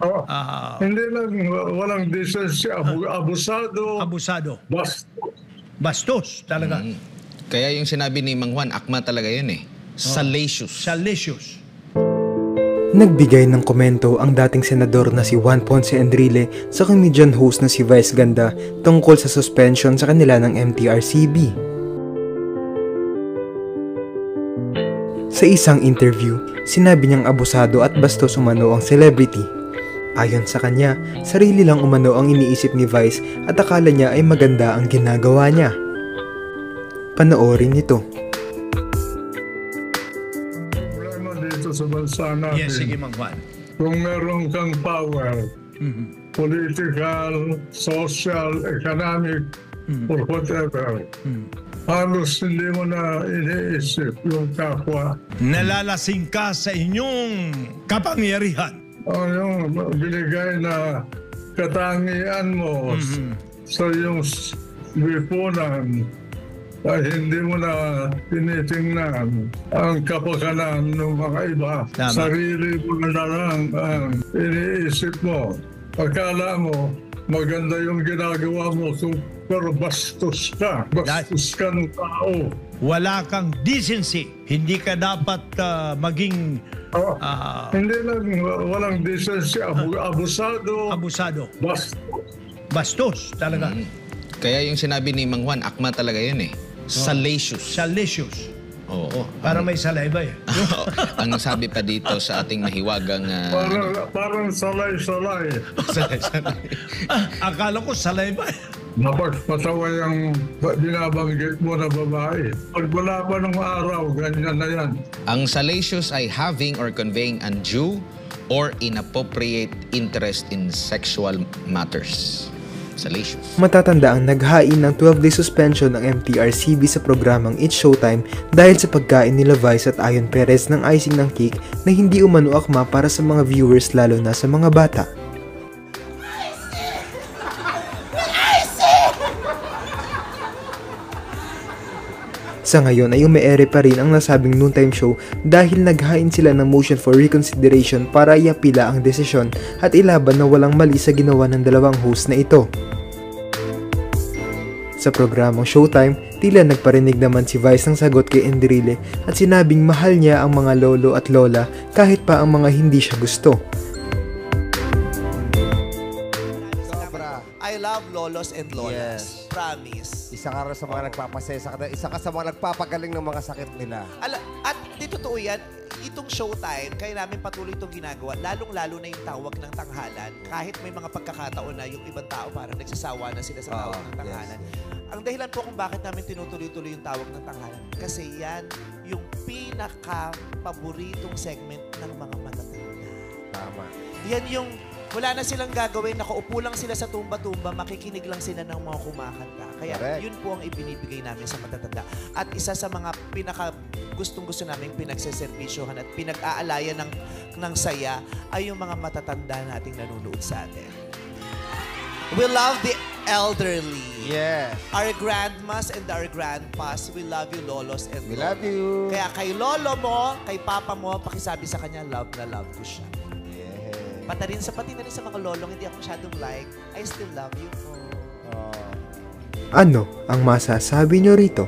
Oh, Ah, hindi lang walang decency, abusado, abusado. bastos. Bastos talaga. Kaya yung sinabi ni Mang Juan, akma talaga yun eh. Salacious. Salacious. Nagbigay ng komento ang dating senador na si Juan Ponce Enrile sa comedian host na si Vice Ganda tungkol sa suspension sa kanila ng MTRCB. Sa isang interview, sinabi niyang abusado at bastos umano ang celebrity. Ayon sa kanya, sarili lang umano ang iniisip ni Vice at akala niya ay maganda ang ginagawa niya. Panoorin ito. Problema dito sa bansa natin. Yes, sige Mang Juan. Kung meron kang power, political, social, economic, or whatever, halos hindi mo na iniisip yung kapwa. Nalalasing ka sa inyong kapangyarihan. Yung binigay na katangian mo sa iyong lipunan ay hindi mo na tinitingnan ang kapakanan ng mga iba. Tama. Sarili mo na lang ang iniisip mo. Akala mo maganda yung ginagawa mo pero bastos ka. Bastos ka ng tao. Wala kang decency. Hindi ka dapat maging Hindi lang walang decency, abusado, abusado. bastos. Bastos talaga. Kaya yung sinabi ni Mang Juan, akma talaga yun eh. Salacious. Salacious. Oo. Para may saliva eh. Ang sabi pa dito sa ating mahiwagang... Parang salay-salay. Akala ko saliva eh. Napagpatawa yung binabanggit mo na babae. Pag wala pa ng araw, ganyan na yan. Ang salacious ay having or conveying undue or inappropriate interest in sexual matters. Salacious. Matatanda ang naghain ng 12-day suspension ng MTRCB sa programang It's Showtime dahil sa pagkain nila Vice at Ayon Perez ng icing ng cake na hindi umano akma para sa mga viewers lalo na sa mga bata. Sa ngayon ay umeere pa rin ang nasabing noontime show dahil naghain sila ng motion for reconsideration para iapila ang desisyon at ilaban na walang mali sa ginawa ng dalawang host na ito. Sa programang Showtime, tila nagparinig naman si Vice ng sagot kay Enrile at sinabing mahal niya ang mga lolo at lola kahit pa ang mga hindi siya gusto. I love lolos and lolas. Yes. Promise. Isa ka rin sa mga nagpapasaya sa kanila. Isa ka sa mga nagpapagaling ng mga sakit nila. At di totoo yan, itong Showtime, kaya namin patuloy itong ginagawa, lalong-lalo na yung tawag ng tanghalan. Kahit may mga pagkakataon na yung ibang tao parang nagsasawa na sila sa tawag ng tanghalan. Ang dahilan po kung bakit namin tinutuloy-tuloy yung tawag ng tanghalan, kasi yan yung pinaka-paboritong segment ng mga matatanda. Tama. Yan yung wala na silang gagawin, nakaupo lang sila sa tumba-tumba, makikinig lang sila ng mga kumakanta. Kaya Correct. yun po ang ibinibigay namin sa matatanda. At isa sa mga pinaka gustong-gusto namin pinagseservisyohan at pinag-aalayan ng saya ay yung mga matatanda nating nanonood sa atin. We love the elderly. Yes. Our grandmas and our grandpas, we love you, lolos and We lola. love you. Kaya kay lolo mo, kay papa mo, pakisabi sa kanya, love na love ko siya. Pati na rin sa mga lolong hindi ako masyadong like, I still love you po. Ano ang masasabi nyo rito?